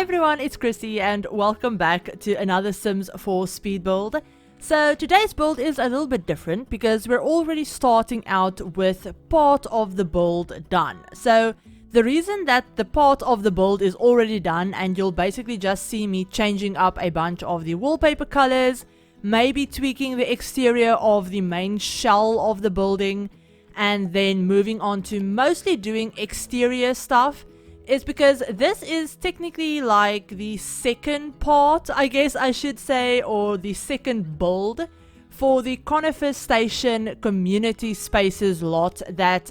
Hi everyone, it's Chrissie and welcome back to another Sims 4 speed build. So today's build is a little bit different because we're already starting out with part of the build done. So the reason that the part of the build is already done, and you'll basically just see me changing up a bunch of the wallpaper colors, maybe tweaking the exterior of the main shell of the building, and then moving on to mostly doing exterior stuff, is because this is technically like the second part, I guess I should say, or the second build for the Conifer Station Community Spaces lot that's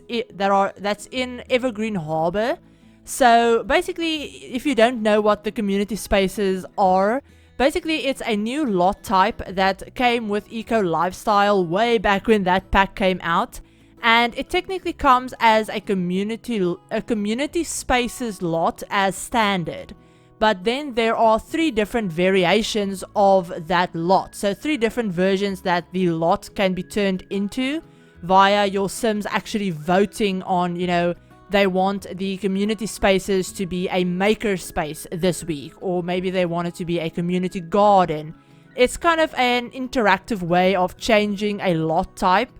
in Evergreen Harbor. So basically, if you don't know what the community spaces are, basically it's a new lot type that came with Eco Lifestyle way back when that pack came out. And it technically comes as a community spaces lot as standard. But then there are 3 different variations of that lot. So 3 different versions that the lot can be turned into via your Sims actually voting on, they want the community spaces to be a maker space this week, or maybe they want it to be a community garden. It's kind of an interactive way of changing a lot type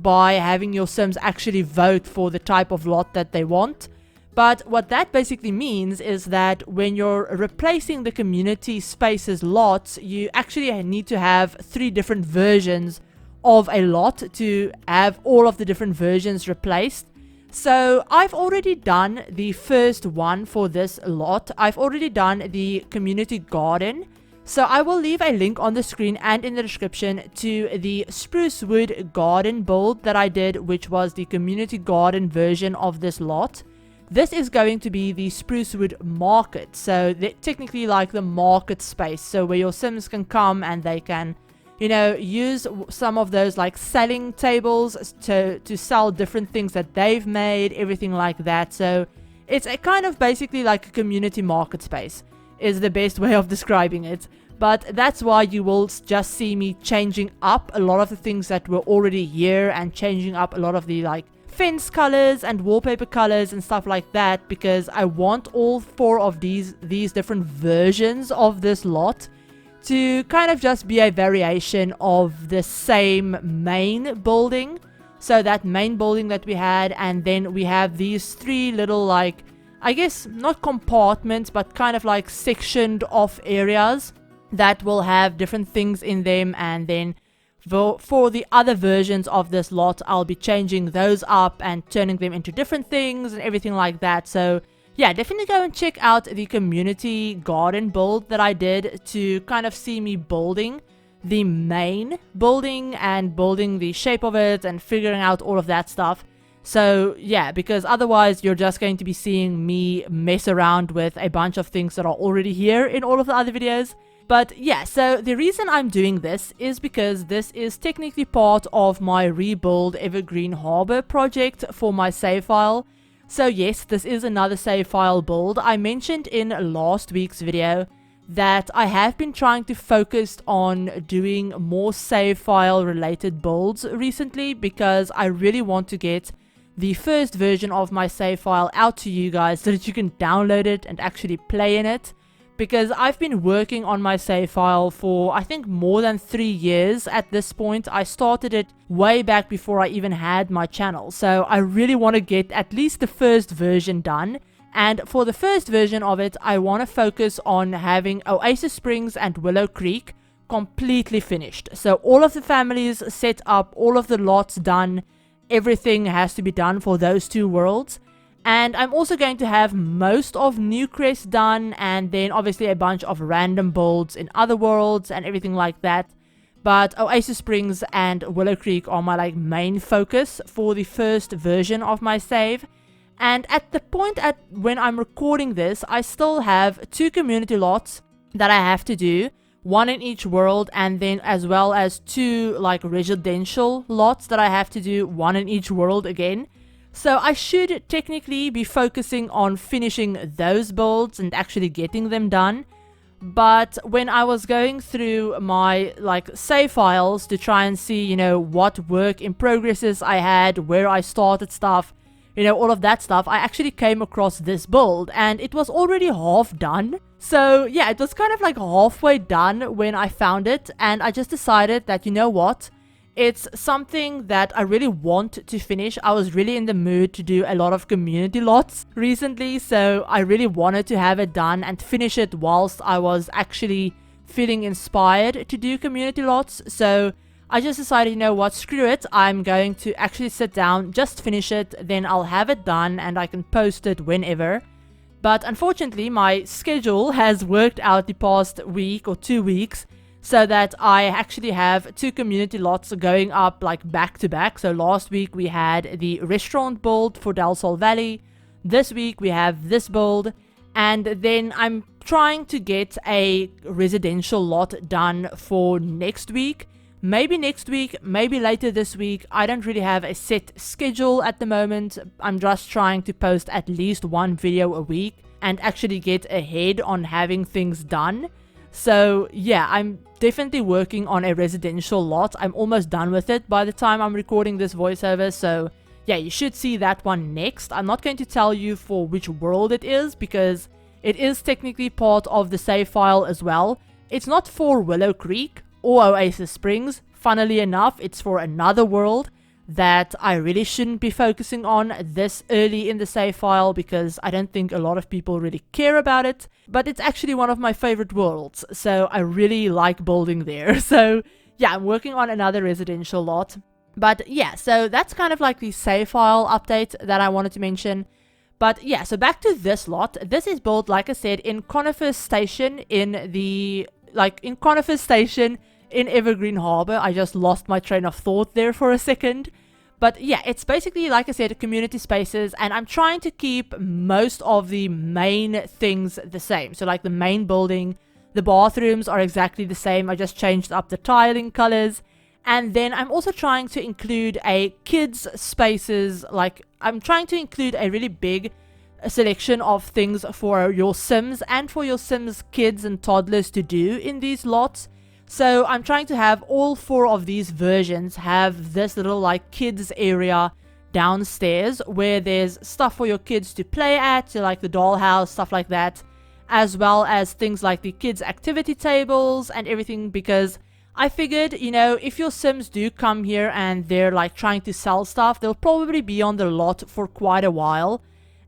by having your Sims actually vote for the type of lot that they want. But what that basically means is that when you're replacing the community spaces lots, you actually need to have 3 different versions of a lot to have all of the different versions replaced. So I've already done the first one for this lot. I've already done the community garden. So I will leave a link on the screen and in the description to the Sprucewood garden build that I did, which was the community garden version of this lot. This is going to be the Sprucewood market, so technically like the market space, so where your Sims can come and they can, use some of those like selling tables to sell different things that they've made, everything like that. So it's a kind of basically like a community market space is the best way of describing it. But that's why you will just see me changing up a lot of the things that were already here and changing up a lot of the like fence colors and wallpaper colors and stuff like that, because I want all 4 of these different versions of this lot to kind of just be a variation of the same main building. So that main building that we had, and then we have these 3 little like, I guess not compartments, but kind of like sectioned off areas that will have different things in them. And then for the other versions of this lot, I'll be changing those up and turning them into different things and everything like that. So yeah, definitely go and check out the community garden build that I did to kind of see me building the main building and building the shape of it and figuring out all of that stuff. So yeah, because otherwise you're just going to be seeing me mess around with a bunch of things that are already here in all of the other videos. But yeah, so the reason I'm doing this is because this is technically part of my Rebuild Evergreen Harbor project for my save file. So yes, this is another save file build. I mentioned in last week's video that I have been trying to focus on doing more save file related builds recently, because I really want to get the first version of my save file out to you guys so that you can download it and actually play in it. Because I've been working on my save file for I think more than 3 years at this point. I started it way back before I even had my channel. So I really want to get at least the first version done. And for the first version of it, I want to focus on having Oasis Springs and Willow Creek completely finished. So all of the families set up, all of the lots done. Everything has to be done for those 2 worlds. And I'm also going to have most of Newcrest done, and then obviously a bunch of random builds in other worlds and everything like that. But Oasis Springs and Willow Creek are my like main focus for the first version of my save. And at the point when I'm recording this, I still have 2 community lots that I have to do, 1 in each world, and then as well as 2 like residential lots that I have to do, 1 in each world again. So I should technically be focusing on finishing those builds and actually getting them done. But when I was going through my like save files to try and see, what work in progresses I had, where I started stuff, you know, all of that stuff, I actually came across this build and it was already half done. So yeah, it was kind of like halfway done when I found it, and I just decided that, you know what, it's something that I really want to finish. I was really in the mood to do a lot of community lots recently, so I really wanted to have it done and finish it whilst I was actually feeling inspired to do community lots. So I just decided, you know what, screw it, I'm going to actually sit down, just finish it, then I'll have it done and I can post it whenever. But unfortunately, my schedule has worked out the past week or 2 weeks, so that I actually have 2 community lots going up like back to back. So last week we had the restaurant build for Del Sol Valley, this week we have this build, and then I'm trying to get a residential lot done for next week. Maybe next week, maybe later this week. I don't really have a set schedule at the moment. I'm just trying to post at least 1 video a week and actually get ahead on having things done. So yeah, I'm definitely working on a residential lot. I'm almost done with it by the time I'm recording this voiceover. So yeah, you should see that one next. I'm not going to tell you for which world it is, because it is technically part of the save file as well. It's not for Willow Creek or Oasis Springs. Funnily enough, it's for another world that I really shouldn't be focusing on this early in the save file, because I don't think a lot of people really care about it. But it's actually one of my favorite worlds, so I really like building there. So yeah, I'm working on another residential lot. But yeah, so that's kind of like the save file update that I wanted to mention. But yeah, so back to this lot. This is built, like I said, in Conifer Station in Evergreen Harbor. I just lost my train of thought there for a second. But yeah, it's basically, like I said, community spaces, and I'm trying to keep most of the main things the same. So like the main building, the bathrooms are exactly the same. I just changed up the tiling colors. And then I'm also trying to include a kids spaces, like I'm trying to include a really big selection of things for your Sims and for your Sims kids and toddlers to do in these lots. So I'm trying to have all 4 of these versions have this little like kids area downstairs where there's stuff for your kids to play at, so like the dollhouse, stuff like that, as well as things like the kids activity tables and everything, because I figured, you know, if your Sims do come here and they're like trying to sell stuff, they'll probably be on the lot for quite a while.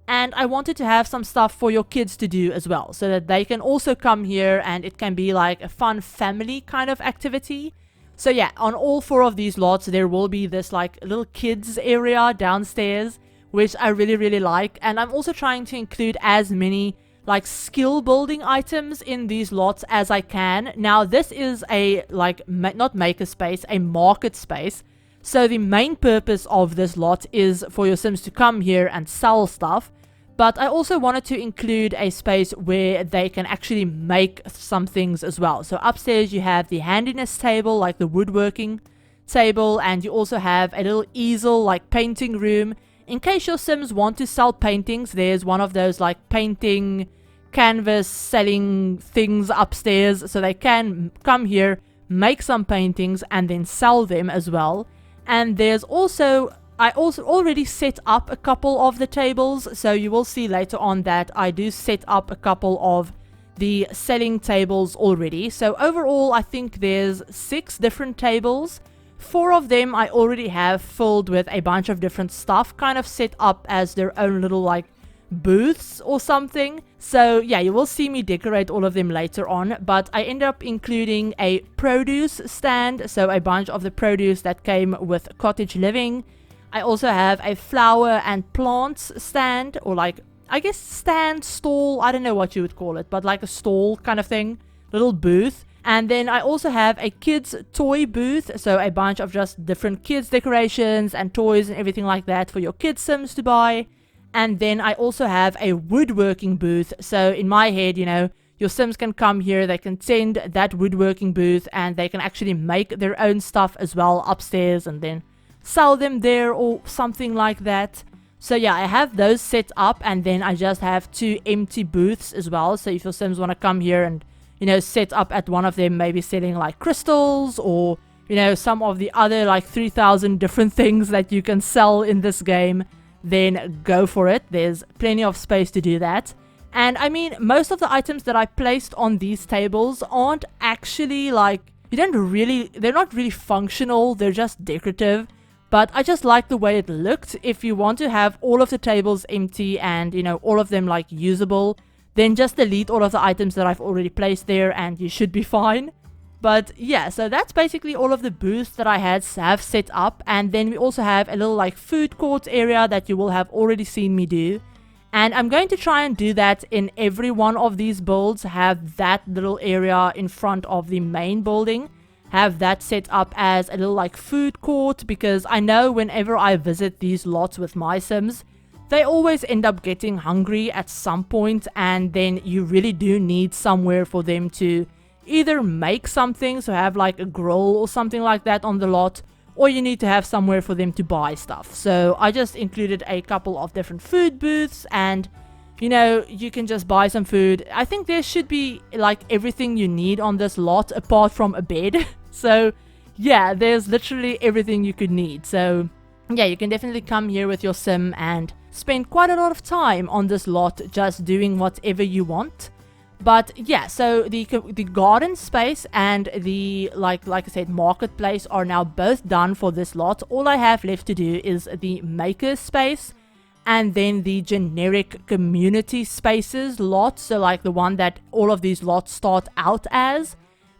And I wanted to have some stuff for your kids to do as well, so that they can also come here and it can be like a fun family kind of activity. So yeah, on all 4 of these lots, there will be this like little kids area downstairs, which I really like. And I'm also trying to include as many like skill building items in these lots as I can. Now this is a like not maker space, a market space. So the main purpose of this lot is for your Sims to come here and sell stuff. But I also wanted to include a space where they can actually make some things as well. So upstairs you have the handiness table, like the woodworking table, and you also have a little easel, like painting room. In case your Sims want to sell paintings, there's one of those like painting canvas selling things upstairs, so they can come here, make some paintings, and then sell them as well. And there's also, I also already set up a couple of the tables, so you will see later on that I do set up a couple of the selling tables already. So overall, I think there's 6 different tables. 4 of them I already have filled with a bunch of different stuff, kind of set up as their own little like booths or something. So yeah, you will see me decorate all of them later on, but I end up including a produce stand, so a bunch of the produce that came with cottage living. I also have a flower and plants stand, or like, I guess stand, stall, I don't know what you would call it, but like a stall kind of thing, little booth. And then I also have a kids toy booth, so a bunch of just different kids decorations and toys and everything like that for your kids Sims to buy. And then I also have a woodworking booth, so in my head, you know, your Sims can come here, they can send that woodworking booth, and they can actually make their own stuff as well upstairs and then sell them there or something like that. So yeah, I have those set up, and then I just have 2 empty booths as well. So if your Sims want to come here and, you know, set up at one of them, maybe selling like crystals or, you know, some of the other like 3,000 different things that you can sell in this game, then go for it. There's plenty of space to do that. And I mean, most of the items that I placed on these tables aren't actually like, they're not really functional, they're just decorative. But I just like the way it looked. If you want to have all of the tables empty and, you know, all of them like usable, then just delete all of the items that I've already placed there and you should be fine. But yeah, so that's basically all of the booths that I have set up. And then we also have a little like food court area that you will have already seen me do. And I'm going to try and do that in every one of these builds, have that little area in front of the main building. Have that set up as a little like food court, because I know whenever I visit these lots with my Sims, they always end up getting hungry at some point, and then you really do need somewhere for them to either make something, so have like a grill or something like that on the lot, or you need to have somewhere for them to buy stuff. So I just included a couple of different food booths, and you know, you can just buy some food. I think there should be like everything you need on this lot apart from a bed. So yeah, there's literally everything you could need. So yeah, you can definitely come here with your sim and spend quite a lot of time on this lot just doing whatever you want. But yeah, so the garden space and the like I said, marketplace are now both done for this lot. All I have left to do is the maker space and then the generic community spaces lot, so like the one that all of these lots start out as,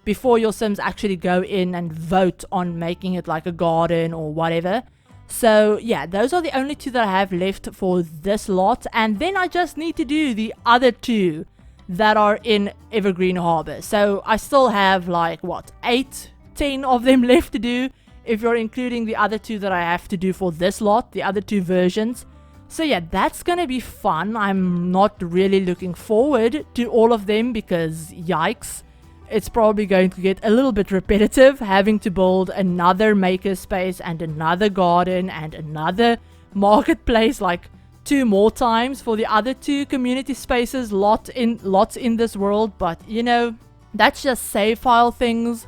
before your Sims actually go in and vote on making it like a garden or whatever. So yeah, those are the only two that I have left for this lot, and then I just need to do the other two that are in Evergreen Harbor. So I still have like, what, 8-10 of them left to do, if you're including the other two that I have to do for this lot, the other two versions. So yeah, that's gonna be fun. I'm not really looking forward to all of them because, yikes, it's probably going to get a little bit repetitive having to build another makerspace and another garden and another marketplace like 2 more times for the other 2 community spaces lots in this world. But you know, that's just save file things.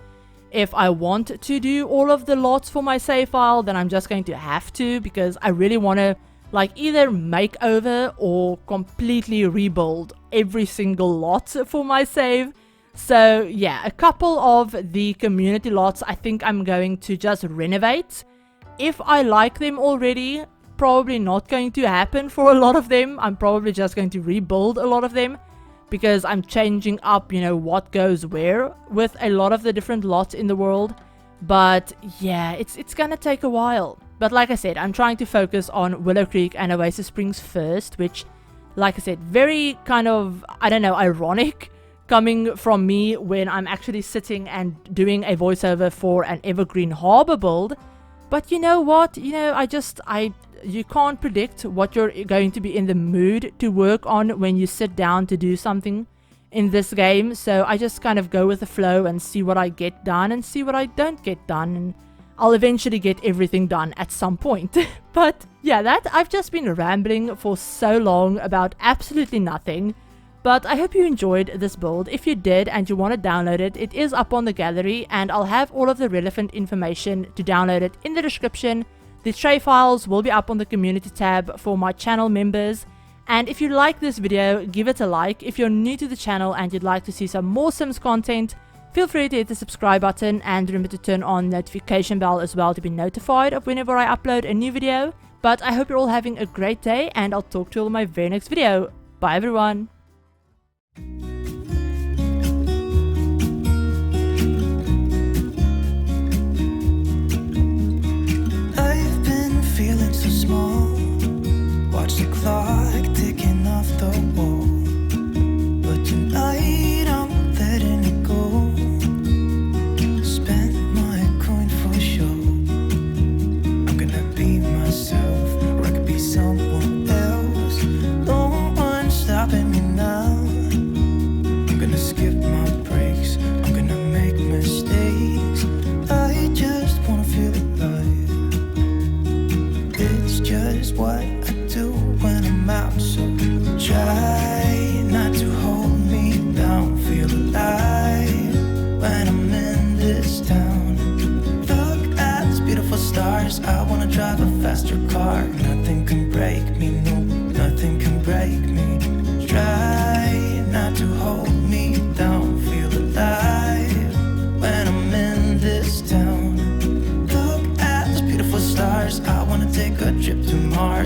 If I want to do all of the lots for my save file, then I'm just going to have to, because I really want to like either make over or completely rebuild every single lot for my save. So yeah, a couple of the community lots I think I'm going to just renovate. If I like them already, probably not going to happen for a lot of them. I'm probably just going to rebuild a lot of them, because I'm changing up, you know, what goes where with a lot of the different lots in the world. But yeah, it's gonna take a while. But like I said, I'm trying to focus on Willow Creek and Oasis Springs first, which, like I said, very kind of, I don't know, ironic coming from me when I'm actually sitting and doing a voiceover for an Evergreen Harbor build. But you know what? You know, you can't predict what you're going to be in the mood to work on when you sit down to do something in this game. So I just kind of go with the flow and see what I get done and see what I don't get done. And I'll eventually get everything done at some point. But yeah, I've just been rambling for so long about absolutely nothing. But I hope you enjoyed this build. If you did and you want to download it, it is up on the gallery, and I'll have all of the relevant information to download it in the description. The tray files will be up on the community tab for my channel members. And if you like this video, give it a like. If you're new to the channel and you'd like to see some more Sims content, feel free to hit the subscribe button, and remember to turn on notification bell as well to be notified of whenever I upload a new video. But I hope you're all having a great day, and I'll talk to you all in my very next video. Bye everyone! I've been feeling so small. Watch the clock ticking off the wall. But tonight I'm letting it go. Spend my coin for sure. I'm gonna be myself, or I could be someone else. No one's stopping me now. I'm gonna skip my breaks, I'm gonna make mistakes. I just wanna feel alive. It's just what I do when I'm out, so try not to hold me down. Feel alive when I'm in this town. Look at these beautiful stars. I wanna drive a faster car. Nothing can break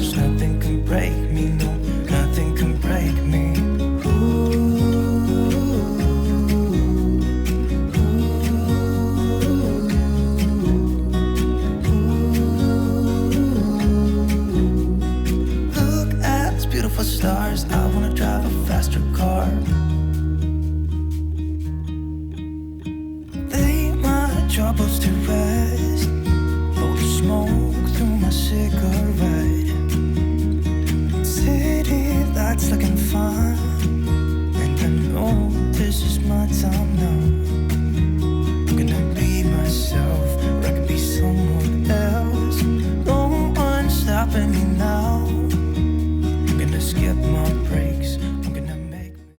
stars now.